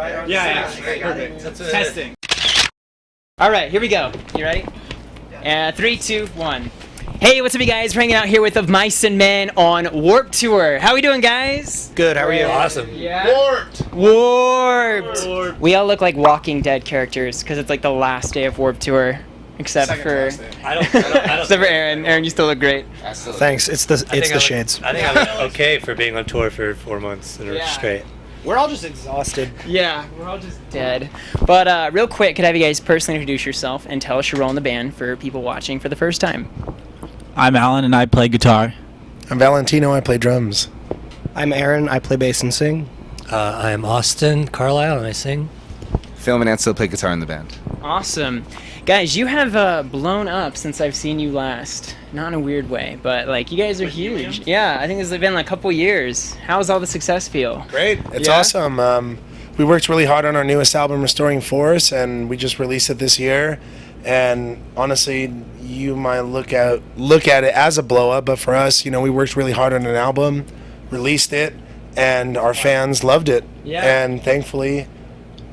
right? Yeah. Perfect. Testing. All right, here we go. You ready? 3, 2, 1. Hey, what's up, you guys? We're hanging out here with Of Mice and Men on Warped Tour. How we doing, guys? Good. How are you? Awesome. Yeah. Warped. We all look like Walking Dead characters because it's like the last day of Warped Tour, except for Aaron. Aaron, you still look great. Absolutely. Thanks. It's the shades. I think I look okay for being on tour for 4 months and it's straight. We're all just exhausted. Yeah, we're all just dead. But real quick, could I have you guys personally introduce yourself and tell us your role in the band for people watching for the first time? I'm Alan, and I play guitar. I'm Valentino. I play drums. I'm Aaron. I play bass and sing. I'm Austin Carlisle, and I sing. Phil and Ansel play guitar in the band. Awesome. Guys, you have blown up since I've seen you last. Not in a weird way, but like you guys are huge. Yeah, I think it's been like a couple years. How's all the success feel? Great. It's awesome. We worked really hard on our newest album, Restoring Force, and we just released it this year. And honestly, you might look at it as a blow up, but for us, you know, we worked really hard on an album, released it, and our fans loved it. Yeah. And thankfully,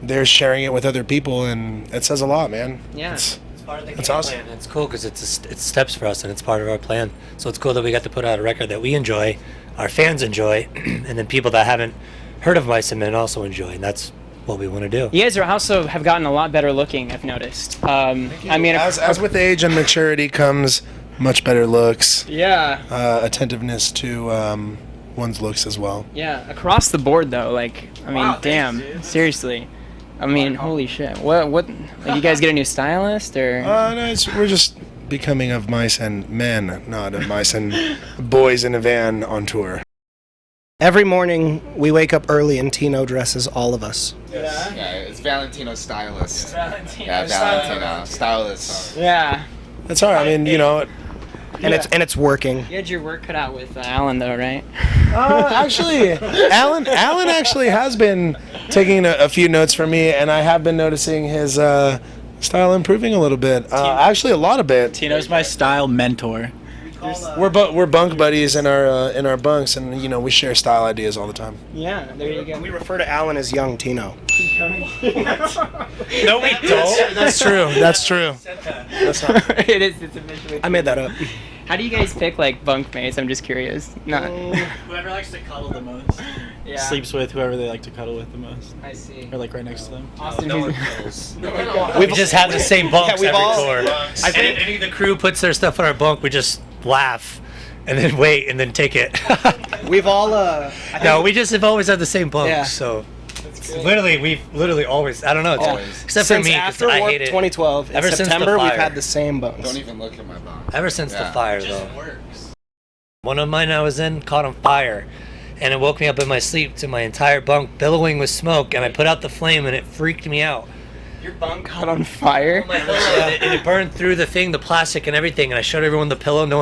they're sharing it with other people, and it says a lot, man. Yeah. It's part of the game awesome. plan. It's cool because it's steps for us, and it's part of our plan. So it's cool that we got to put out a record that we enjoy, our fans enjoy, and then people that haven't heard of Mice and Men also enjoy, and that's what we want to do. You guys are also have gotten a lot better looking, I've noticed. I mean, as with age and maturity comes much better looks. Yeah. Attentiveness to one's looks as well. Yeah, across the board though. Like, I mean, damn, seriously. I mean, holy shit. What? Like, you guys get a new stylist or? No, we're just becoming Of Mice and Men, not Of Mice and Boys in a Van on tour. Every morning we wake up early and Tino dresses all of us. Yeah, it's Valentino stylist. Valentino Stylist. Yeah. That's all right. I mean, you know. And it's working. You had your work cut out with Alan though, right? Actually, Alan actually has been taking a few notes from me, and I have been noticing his style improving a little bit. Actually, a lot of it. Tino's my style mentor. We're bunk buddies in our bunks, and you know we share style ideas all the time. Yeah, there you go. We refer to Alan as young Tino. No, we don't. That's true. That's true. That's not. It is. It's officially. I made that up. How do you guys pick like bunk mates? I'm just curious. Whoever likes to cuddle the most. Yeah. Sleeps with whoever they like to cuddle with the most. I see. Or like right next to them. Austin, We just have the same bunks we've every all- tour. I think- And if the crew puts their stuff on our bunk, we just laugh and then wait and then take it. We've all No, we just have always had the same bunks. Yeah. So we've literally always. I don't know. Always. Except for since me, 'cause after I Warped hate it. 2012 Ever in since the September we've fire. had the same bunks. Don't even look at my bunk. Ever since the Yeah. fire, though. One of mine I was in caught on fire, and it woke me up in my sleep to my entire bunk billowing with smoke, and I put out the flame, and it freaked me out. Your bunk caught on fire. And it burned through the thing, the plastic and everything, and I showed everyone the pillow. And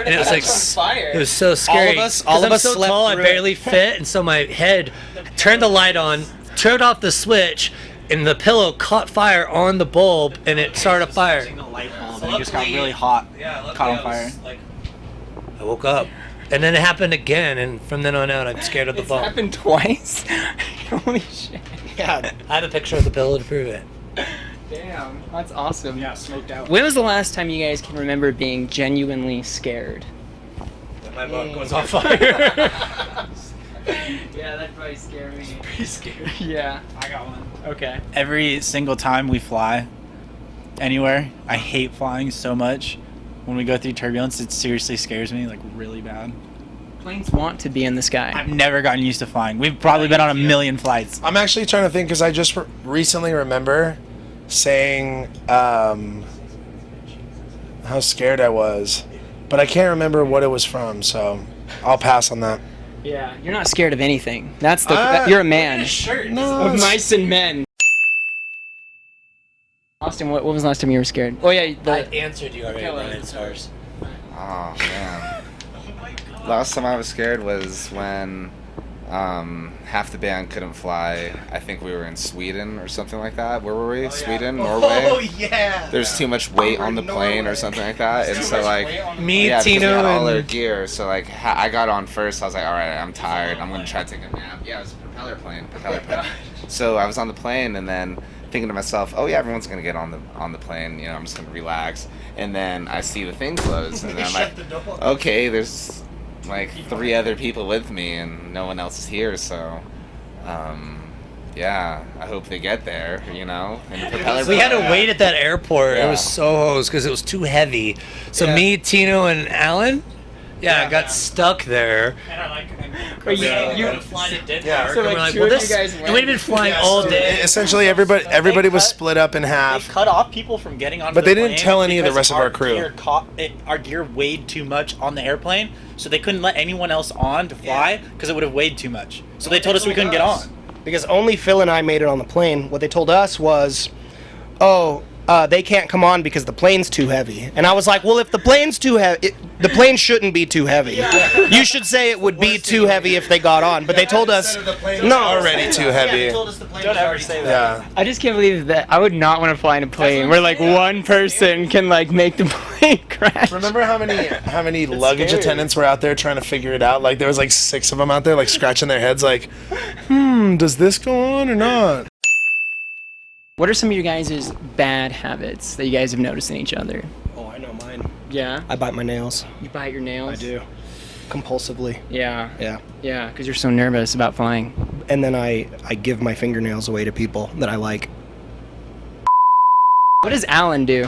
it was like, fire. it was so scary. all of I'm us so slept tall, I through barely fit, and so my head turned the light on, turned off the switch, and the pillow caught fire on the bulb, and it started a fire. The light bulb and it just got really hot. Caught on fire. I woke up, and then it happened again, and from then on out, I'm scared of the It's bunk. happened twice. Holy shit. Yeah. I have a picture of the pillow to prove it. Damn, that's awesome. Yeah, smoked out. When was the last time you guys can remember being genuinely scared? My bunk was on fire. Yeah, that'd probably scare me. Pretty scary. Yeah. I got one. Okay. Every single time we fly anywhere, I hate flying so much. When we go through turbulence, it seriously scares me, like really bad. Planes want to be in the sky. I've never gotten used to flying. We've probably been on a million flights. I'm actually trying to think because I just recently remember saying how scared I was, but I can't remember what it was from, so I'll pass on that. Yeah, you're not scared of anything. That's the. You're a man. No, Of Mice and Men. Austin, what was the last time you were scared? Oh yeah, I answered you already, BryanStars. Oh man. Last time I was scared was when half the band couldn't fly. I think we were in Sweden or something like that. Where were we? Sweden, Norway. Oh yeah. There's too much weight on the plane or something like that, and so like Me, yeah, because we Tino, had all our and gear. So like I got on first. I was like, all right, I'm tired. I'm gonna try to take a nap. Yeah, it was a propeller propeller plane. So I was on the plane, and then thinking to myself, oh yeah, everyone's gonna get on the plane. You know, I'm just gonna relax. And then I see the thing close, and then I'm like, okay, there's like 3 other people with me, and no one else is here. So, yeah, I hope they get there. You know, and the propeller. We had to wait at that airport. Yeah. It was so hosed because it was too heavy. So me, Tino, and Alan, got stuck there. And I like You flying to Denmark. So and like we're like, two well, of you this. guys And went. we'd been flying all day. Essentially, everybody was split up in They half. cut off people from getting on. But they didn't tell any of the rest of our crew. Our gear weighed too much on the airplane, so they couldn't let anyone else on to fly because it would have weighed too much. So they told us we couldn't get on. Because only Phil and I made it on the plane. What they told us was, they can't come on because the plane's too heavy. And I was like, well, if the plane's too heavy, the plane shouldn't be too heavy. You should say it would be too heavy if they got on. But they told us, no, Already too heavy. Don't ever say that. Yeah. I just can't believe that. I would not want to fly in a plane where like one person can like make the plane crash. Remember how many luggage scary. attendants were out there trying to figure it out? Like there was like 6 of them out there, like scratching their heads, like, does this go on or not? What are some of your guys' bad habits that you guys have noticed in each other? Oh, I know mine. Yeah. I bite my nails. You bite your nails? I do. Compulsively. Yeah. Yeah. Yeah, because you're so nervous about flying. And then I give my fingernails away to people that I like. What does Alan do?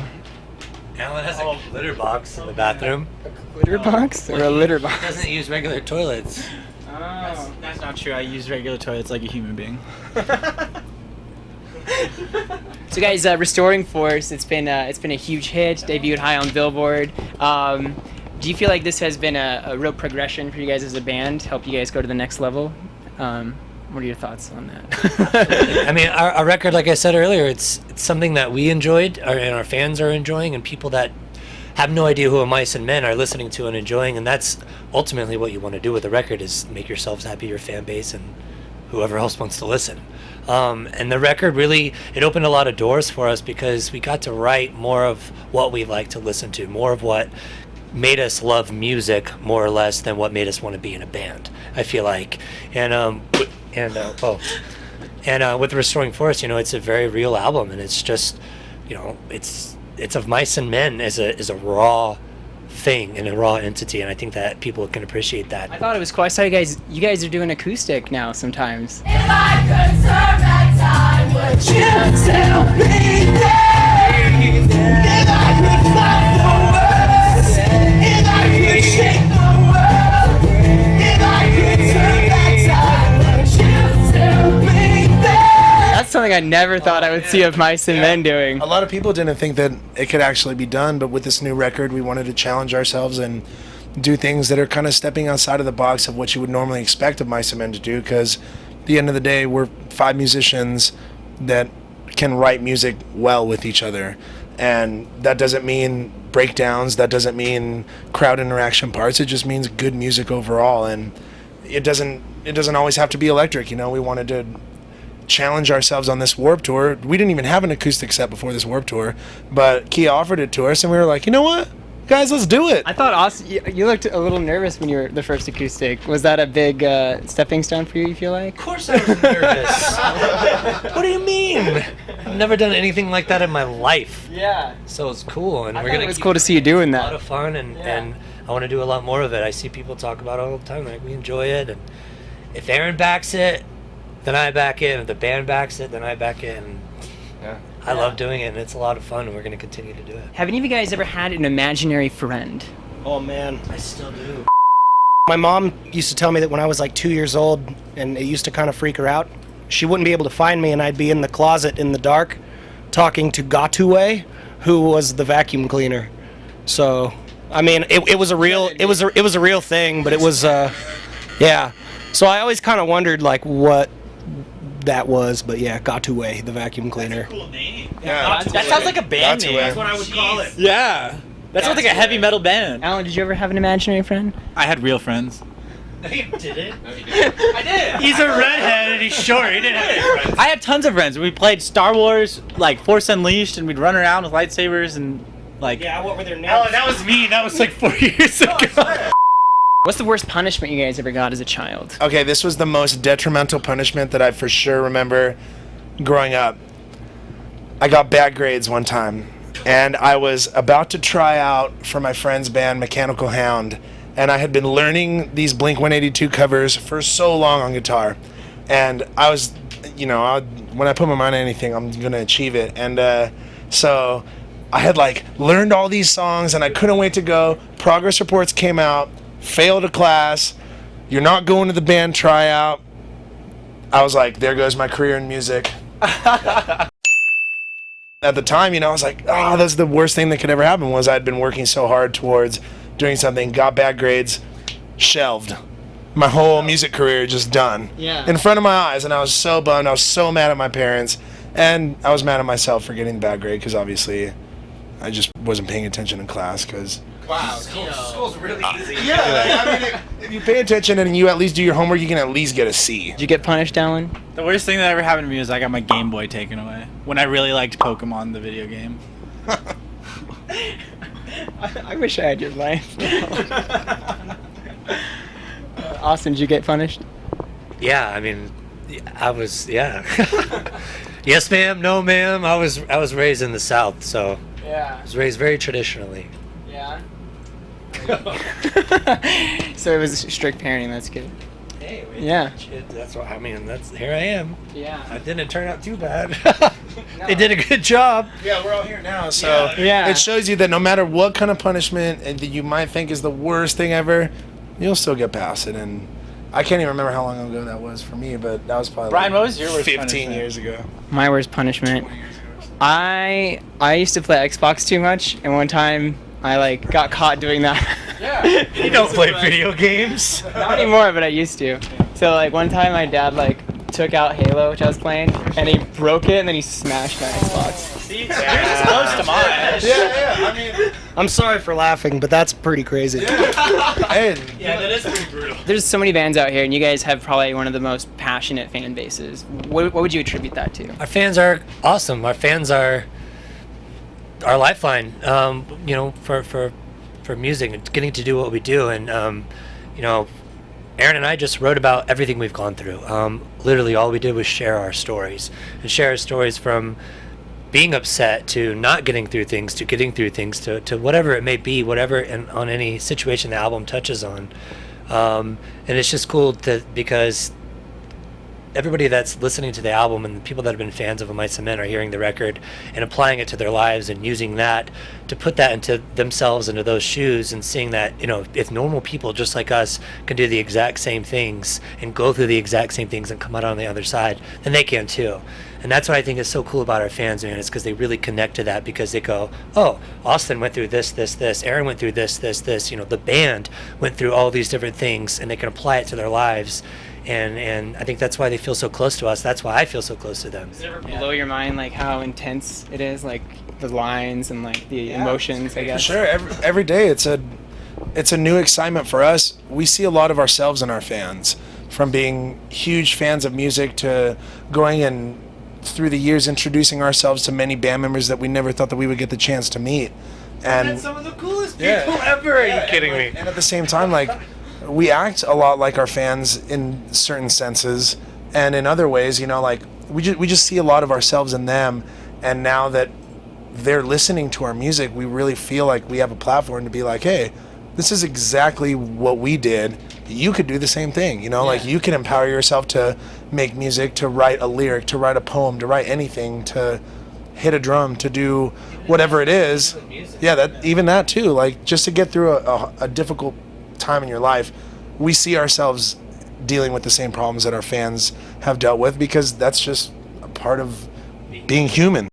Alan has a litter box in the bathroom. Litter box or a litter He box? doesn't use regular toilets. That's not true. I use regular toilets like a human being. So guys, Restoring Force, it's been a huge hit, debuted high on Billboard. Do you feel like this has been a real progression for you guys as a band, help you guys go to the next level? What are your thoughts on that? I mean, our record, like I said earlier, it's something that we enjoyed, and our fans are enjoying, and people that have no idea who Mice and Men are listening to and enjoying, and that's ultimately what you want to do with a record, is make yourselves happy, your fan base, and whoever else wants to listen. And the record really, it opened a lot of doors for us because we got to write more of what we like to listen to, more of what made us love music more or less than what made us want to be in a band, I feel like. And with Restoring Force, you know, it's a very real album, and it's just, you know, it's of Mice and Men as a raw thing and a raw entity, and I think that people can appreciate that. I thought it was cool. I saw you guys are doing acoustic now sometimes. If I could turn back time, would you still be there? If I could find the words, if I could shake the world, if I could turn back time, would you still be there? That's something I never thought I would see of Mice and Men doing. A lot of people didn't think that it could actually be done, but with this new record, we wanted to challenge ourselves and do things that are kind of stepping outside of the box of what you would normally expect of Mice and Men to do, because at the end of the day, we're 5 musicians that can write music well with each other. And that doesn't mean breakdowns, that doesn't mean crowd interaction parts, it just means good music overall. And it doesn't always have to be electric, you know. We wanted to challenge ourselves on this Warped Tour. We didn't even have an acoustic set before this Warped Tour, but Kia offered it to us, and we were like, you know what, guys, let's do it. I thought Austin, you looked a little nervous when you were the first acoustic. Was that a big stepping stone for you feel like? Of course I was nervous. What do you mean? I've never done anything like that in my life. Yeah. So it's cool, and I we're thought gonna it was keep cool to see you doing a lot that. of fun, and I want to do a lot more of it. I see people talk about it all the time, like we enjoy it, and if Aaron backs it, then I back it, and if the band backs it, then I back it, and Yeah. I love doing it, and it's a lot of fun, and we're gonna continue to do it. Have any of you guys ever had an imaginary friend? Oh, man. I still do. My mom used to tell me that when I was like 2 years old, and it used to kind of freak her out, she wouldn't be able to find me, and I'd be in the closet in the dark talking to Gatue, who was the vacuum cleaner. So, I mean, it was a real thing, but it was yeah. So I always kind of wondered like what that was, but yeah, Gatue, the vacuum cleaner. Cool name. Yeah, That sounds like a band name. That's what I would call it. Yeah. That sounds like a heavy metal band. Alan, did you ever have an imaginary friend? I had real friends. No, you didn't. I did. He's a redhead and he's short. He didn't have any friends. I had tons of friends. We played Star Wars, like Force Unleashed, and we'd run around with lightsabers and like. Yeah, what were their names? Oh, that was me. That was like 4 years ago. What's the worst punishment you guys ever got as a child? Okay, this was the most detrimental punishment that I for sure remember growing up. I got bad grades one time, and I was about to try out for my friend's band, Mechanical Hound, and I had been learning these Blink-182 covers for so long on guitar, and I was, you know, when I put my mind on anything, I'm gonna achieve it, and so I had like learned all these songs, and I couldn't wait to go. Progress reports came out. Failed a class, you're not going to the band tryout. I was like, there goes my career in music. At the time, you know, I was like, oh, that's the worst thing that could ever happen. Was I'd been working so hard towards doing something, got bad grades, shelved. My whole music career just done. Yeah. In front of my eyes, and I was so bummed. I was so mad at my parents, and I was mad at myself for getting the bad grade because obviously I just wasn't paying attention in class because Wow, school's really easy. yeah, I mean, if you pay attention and you at least do your homework, you can at least get a C. Did you get punished, Alan? The worst thing that ever happened to me was I got my Game Boy taken away when I really liked Pokemon, the video game. I wish I had your life. Austin, did you get punished? Yeah, I mean, I was, yeah. Yes, ma'am. No, ma'am. I was raised in the South, so Yeah. I was raised very traditionally. Yeah. So it was strict parenting. That's good. Hey, Yeah. That's what I mean. That's here I am. Yeah. I didn't turn out too bad. They did a good job. Yeah, we're all here now, so Yeah. it shows you that no matter what kind of punishment that you might think is the worst thing ever, you'll still get past it. And I can't even remember how long ago that was for me, but that was probably Brian, what was your worst 15 punishment? years ago. My worst punishment. I used to play Xbox too much, and one time I like got caught doing that. You don't play video games. Not anymore, but I used to. So like one time my dad like took out Halo, which I was playing, and he broke it and then he smashed my Xbox. Yours is close to mine. Yeah, I mean, I'm sorry for laughing, but that's pretty crazy. hey, Yeah, that is pretty brutal. There's so many bands out here, and you guys have probably one of the most passionate fan bases. What would you attribute that to? Our fans are awesome. Our fans are our lifeline. You know, for music and getting to do what we do, and you know, Aaron and I just wrote about everything we've gone through. Literally, all we did was share our stories, and share our stories from being upset to not getting through things to getting through things to whatever it may be, whatever and on any situation the album touches on. And it's just cool because everybody that's listening to the album and the people that have been fans of Mice and Men are hearing the record and applying it to their lives and using that to put that into themselves, into those shoes, and seeing that, you know, if normal people just like us can do the exact same things and go through the exact same things and come out on the other side, then they can too. And that's what I think is so cool about our fans, man, is because they really connect to that, because they go, oh, Austin went through this, Aaron went through this, you know, the band went through all these different things, and they can apply it to their lives. And I think that's why they feel so close to us. That's why I feel so close to them. Does it ever blow your mind, like how intense it is, like the lines and like the emotions? I for guess. sure, every day it's a new excitement for us. We see a lot of ourselves in our fans, from being huge fans of music to going and through the years introducing ourselves to many band members that we never thought that we would get the chance to meet. And Some of the coolest people ever. Are you kidding me? And at the same time, like, we act a lot like our fans in certain senses, and in other ways, you know, like we just see a lot of ourselves in them. And now that they're listening to our music, we really feel like we have a platform to be like, hey, this is exactly what we did. You could do the same thing, you know, like you can empower yourself to make music, to write a lyric, to write a poem, to write anything, to hit a drum, to do whatever it is. Yeah, that too. Like, just to get through a difficult time in your life, we see ourselves dealing with the same problems that our fans have dealt with, because that's just a part of being human.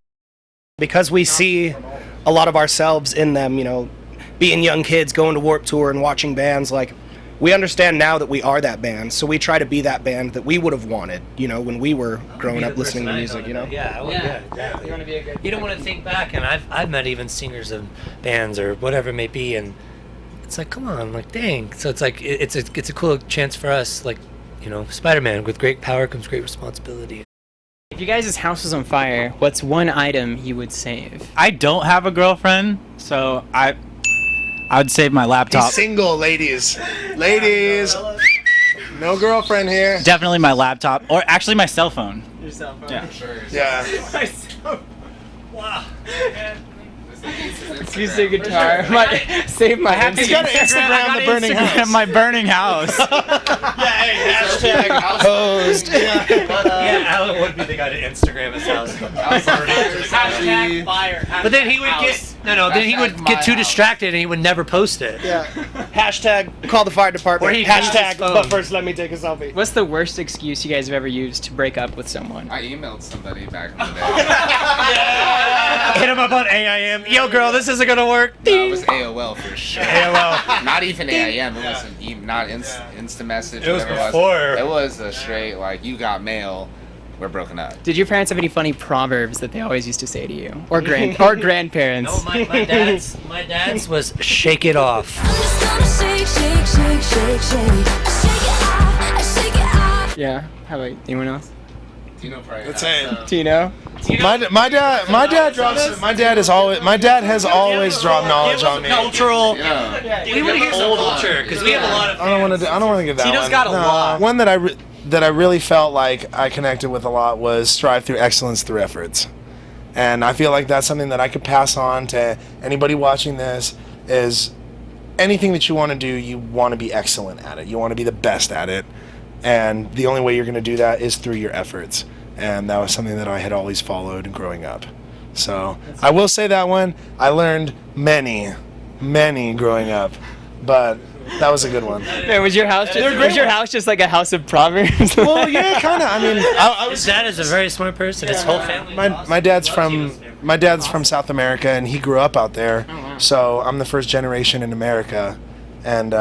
Because we see a lot of ourselves in them, you know, being young kids going to Warped Tour and watching bands, like, we understand now that we are that band, so we try to be that band that we would have wanted, you know, when we were growing up listening to music, you know? Yeah, exactly. You want to be a good. You don't want to think back, and I've met even singers of bands or whatever it may be, and it's like, come on, like, dang. So it's like, it's a cool chance for us, like, you know, Spider-Man, with great power comes great responsibility. If you guys' house was on fire, what's one item you would save? I don't have a girlfriend, so I I would save my laptop. He's single, ladies. Ladies. No girlfriend here. Definitely my laptop, or actually my cell phone. Your cell phone. Yeah. Yeah. Wow. Excuse the guitar. Save my He's got an Instagram, the burning house. My burning house. Posed. Yeah, Alan would be the guy to Instagram his house. Hashtag fire. But then he would then he would get too distracted and he would never post it. Yeah. Hashtag call the fire department. Or he used his Hashtag, phone. but first let me take a selfie. What's the worst excuse you guys have ever used to break up with someone? I emailed somebody back in the day. Hit him up on AIM. Yo, girl, this isn't gonna work. No, it was AOL for sure. AOL. Not even AIM. It was not Insta message. It was whatever before. It was a straight like you got mail. We're broken up. Did your parents have any funny proverbs that they always used to say to you, or grandparents? No, my dad's was shake it off. I'm just gonna shake, shake, shake, shake, shake. I shake it off, I shake it off. Yeah. How about anyone else? Tino probably That's has it. some. Tino. My dad has always dropped knowledge on me. Cultural. Yeah. We want to hear some culture because we have a lot of. I don't want to give that Tito's one. got a lot. One that I really felt like I connected with a lot was strive through excellence through efforts. And I feel like that's something that I could pass on to anybody watching this is anything that you want to do, you want to be excellent at it. You want to be the best at it. And the only way you're going to do that is through your efforts. And that was something that I had always followed growing up. So I will say that one. I learned many growing up. But that was a good one. Man, was your house just like a house of proverbs? Well, yeah, kind of. I mean, His dad is a very smart person. His whole family. my dad's from South America, and he grew up out there. So I'm the first generation in America, and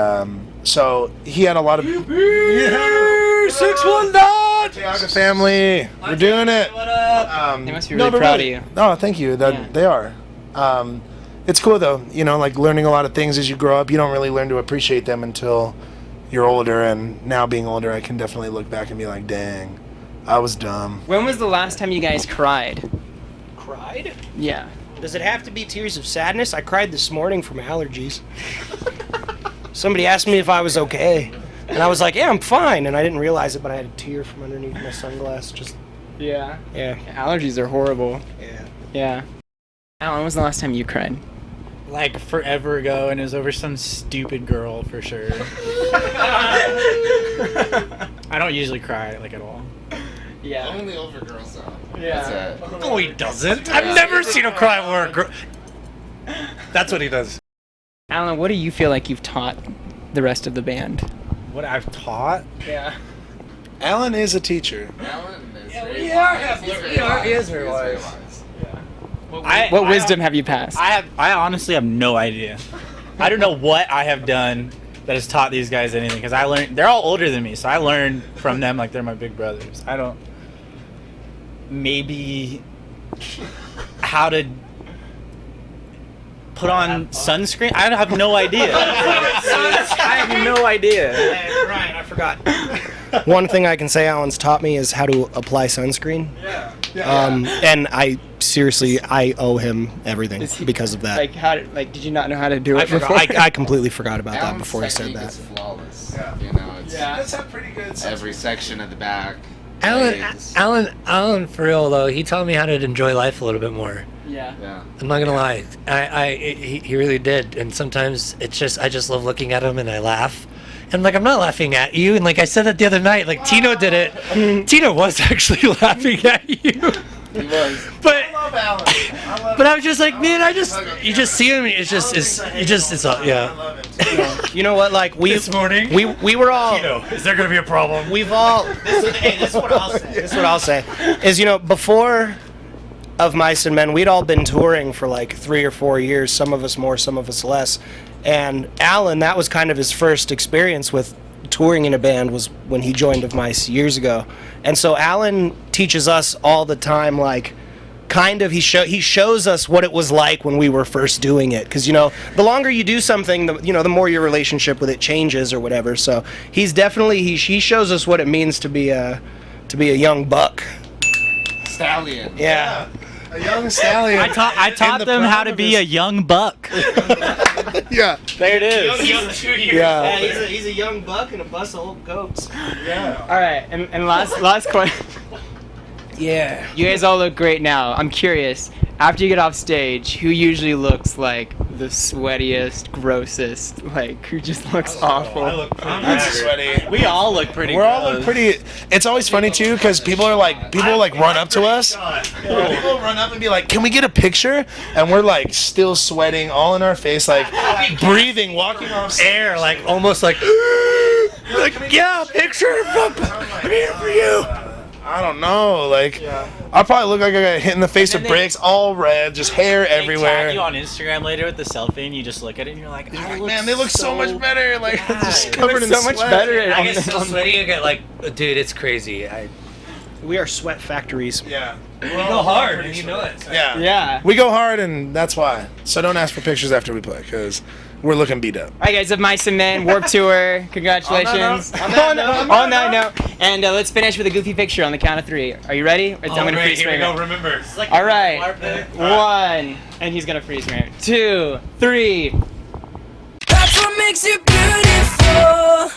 so he had a lot of 619 Tiago family. We're doing it. They must be really proud of you. No, thank you. They are. It's cool though, like learning a lot of things as you grow up. You don't really learn to appreciate them until you're older, and now being older, I can definitely look back and be like, dang, I was dumb. When was the last time you guys cried? Cried? Yeah. Does it have to be tears of sadness? I cried this morning from allergies. Somebody asked me if I was okay, and I was like, yeah, I'm fine, and I didn't realize it, but I had a tear from underneath my sunglass. Yeah. Yeah. Allergies are horrible. Yeah. Yeah. Alan, when was the last time you cried? Like forever ago, and it was over some stupid girl for sure. I don't usually cry like at all. Yeah. Only over girls though. Yeah. That's it. No, he doesn't. I've never seen him cry over a girl. That's what he does. Alan, what do you feel like you've taught the rest of the band? What I've taught? Yeah. Alan is a teacher. Alan is He is very wise. What wisdom have you passed? I honestly have no idea. I don't know what I have done that has taught these guys anything, because I learned. They're all older than me, so I learned from them like they're my big brothers. I don't. Maybe how to put on sunscreen. I have no idea. I have no idea. Hey, Ryan, I forgot. One thing I can say Alan's taught me is how to apply sunscreen. And I owe him everything because of that. Did you not know how to do it before? I completely forgot about that Alan's before he said technique that. is flawless. Yeah. It's That's a pretty good sense. every section of the back. legs. Alan, for real though, he taught me how to enjoy life a little bit more. Yeah. Yeah. I'm not gonna lie, he really did, and sometimes I just love looking at him and I laugh, and like I'm not laughing at you, and like I said that the other night, like Tino did it. Tino was actually laughing at you. He was. But I love Alan. but I was just like, man, you just see him, it's yeah. You know what? Like This morning, we were all. Tino, is there gonna be a problem? We've all. This is what I'll say. This is what I'll say. Is before of Mice and Men, we'd all been touring for like 3 or 4 years. Some of us more, some of us less. And Alan, that was kind of his first experience with touring in a band, was when he joined of Mice years ago. And so Alan teaches us all the time, like, kind of he shows us what it was like when we were first doing it, because the longer you do something, the more your relationship with it changes or whatever. So he's definitely he shows us what it means to be a young buck. Stallion. Yeah. A young stallion. I taught them how to be a young buck. Yeah. There it is. Yeah. He's a young buck and a bus of old goats. Yeah. All right, and last question. Yeah. You guys all look great now. I'm curious, after you get off stage, who usually looks like the sweatiest, grossest, like who just looks awful? I'm sweaty. We all look pretty. We're all look pretty. It's always funny too because people run up to us. People run up and be like, "Can we get a picture?" And we're like still sweating, all in our face, like breathing, walking off Air, like almost like, like yeah, picture. I'm here for you. I don't know, like I probably look like I got hit in the face with bricks, all red, just hair They everywhere. tag you on Instagram later with the selfie, and you just look at it and you're like, Man, they look so much better. Like just They covered look in so much sweat. better. I get so sweaty. I get like, dude, it's crazy. We are sweat factories. Yeah. We go hard, and you know it. Yeah. Yeah. We go hard, and that's why. So don't ask for pictures after we play, because we're looking beat up. All right, guys, of Mice and Men Warp Tour. Congratulations. On that note. And let's finish with a goofy picture on the count of 3. Are you ready? I'm gonna freeze frame it. Remember. All right. 1, and he's gonna freeze frame it. 2, 3. That's what makes you beautiful.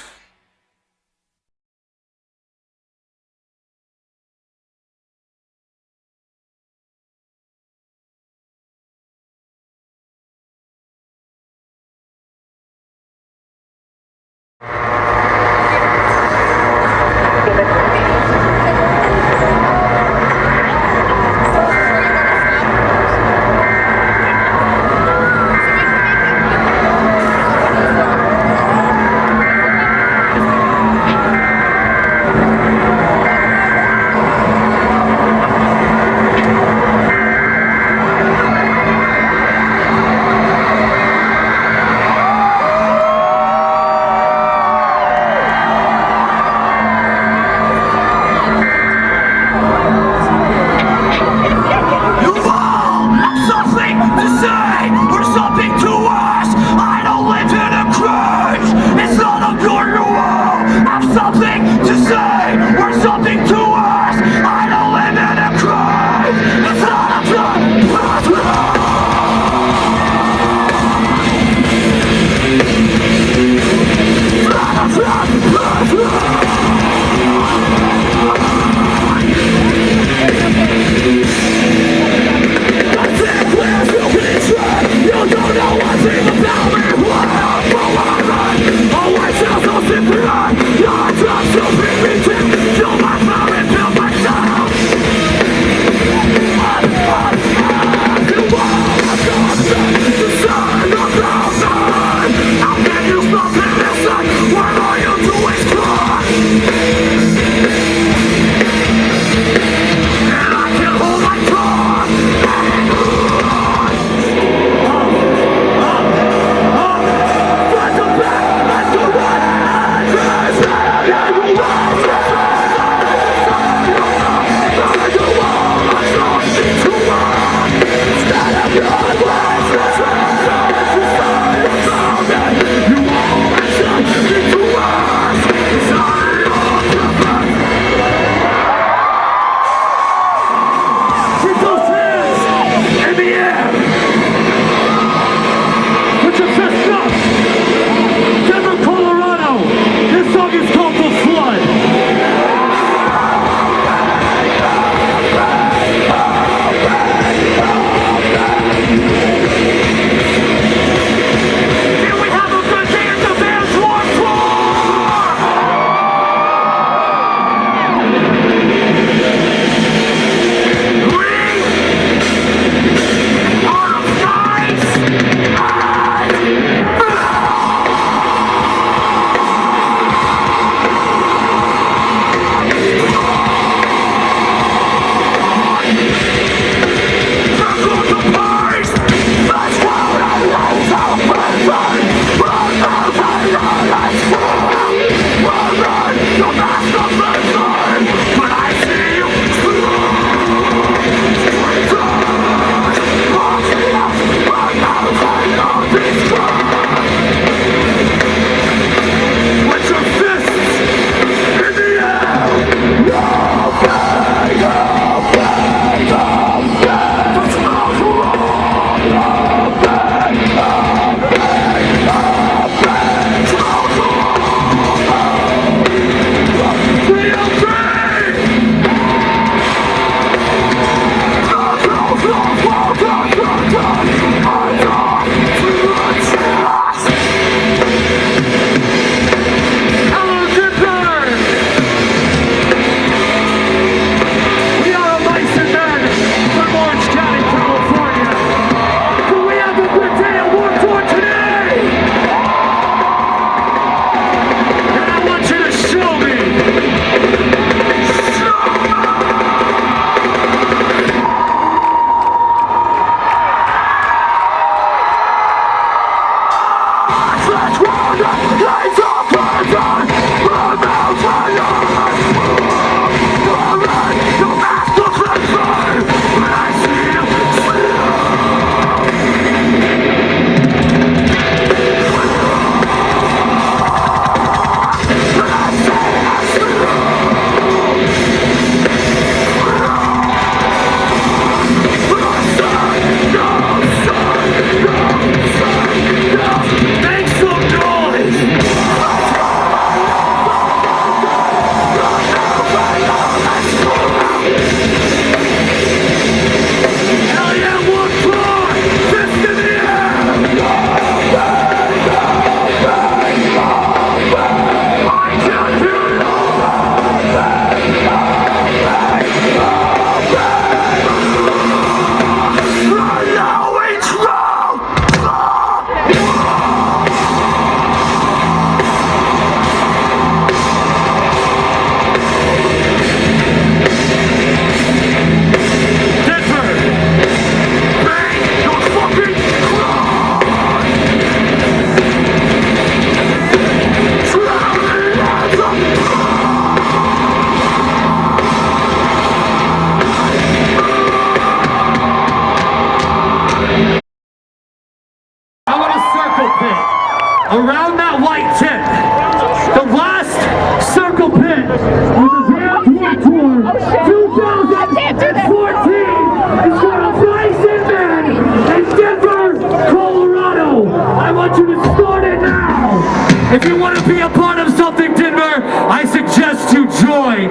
If you want to be a part of something, Denver, I suggest you join.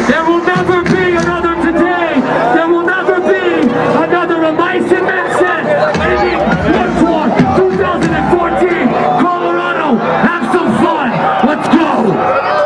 There will never be another today. There will never be another Mice and Men set. One Tour 2014, Colorado. Have some fun. Let's go.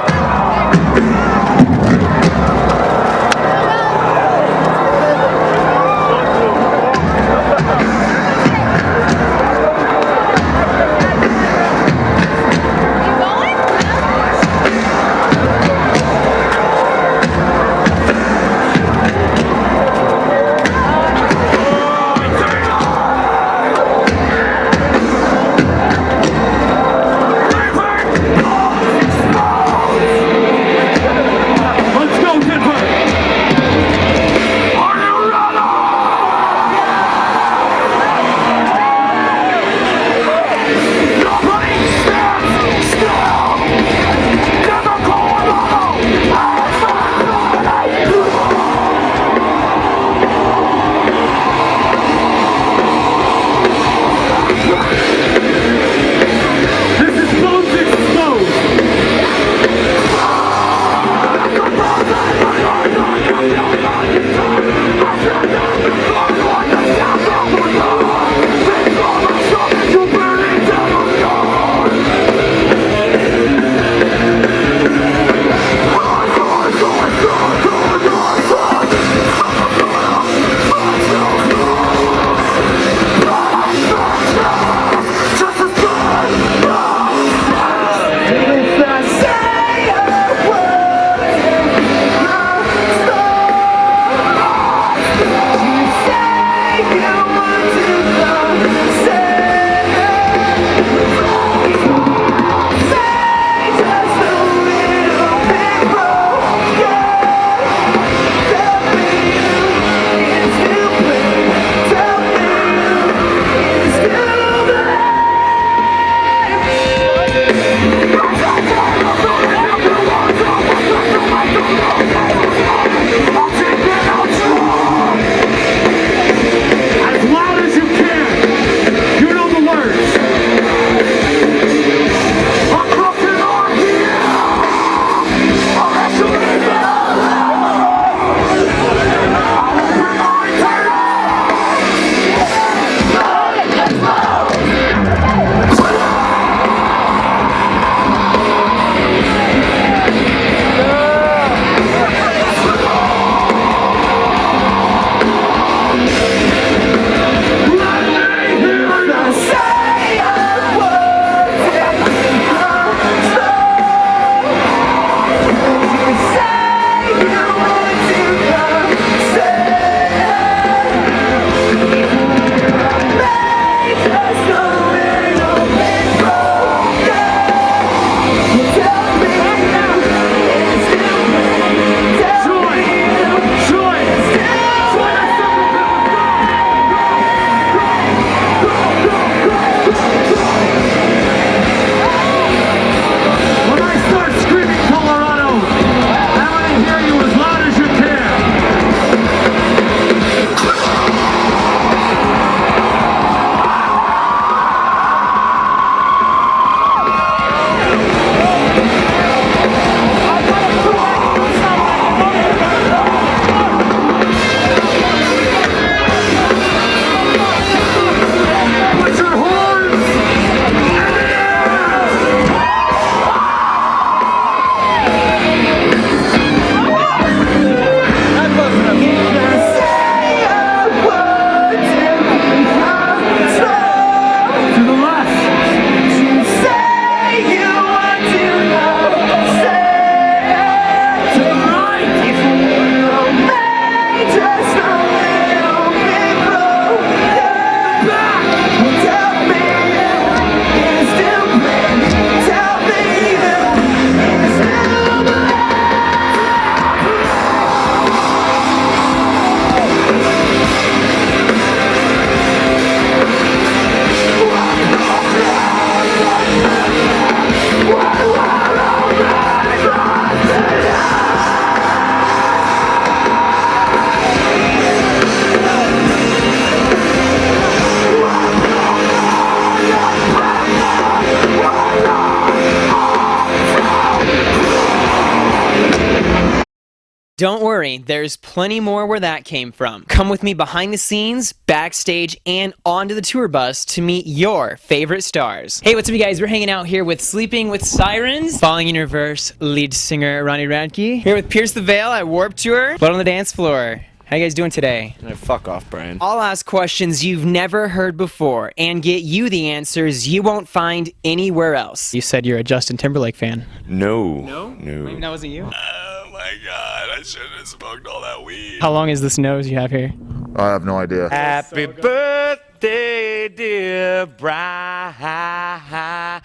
Don't worry, there's plenty more where that came from. Come with me behind the scenes, backstage, and onto the tour bus to meet your favorite stars. Hey, what's up, you guys? We're hanging out here with Sleeping with Sirens, Falling in Reverse lead singer Ronnie Radke, here with Pierce the Veil at Warped Tour, Blood on the Dance Floor. How you guys doing today? Fuck off, Brian. I'll ask questions you've never heard before and get you the answers you won't find anywhere else. You said you're a Justin Timberlake fan. No. No? Maybe that wasn't you? Oh my god, I shouldn't have smoked all that weed. How long is this nose you have here? I have no idea. Happy birthday, dear Brian. I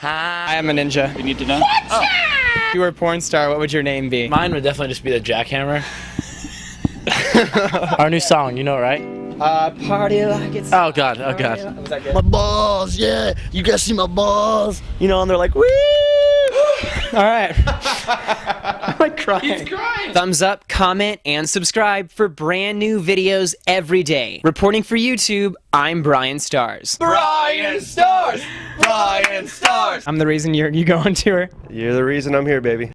am a ninja. You need to know. If you were a porn star, what would your name be? Mine would definitely just be the jackhammer. Our new song, you know, right? Party like it's... Oh god, oh god. Was that good? My balls, yeah. You guys see my balls? You know, and they're like, woo! All right. I'm like crying. He's crying. Thumbs up, comment, and subscribe for brand new videos every day. Reporting for YouTube, I'm BryanStars. BryanStars! BryanStars! I'm the reason you go on tour. You're the reason I'm here, baby.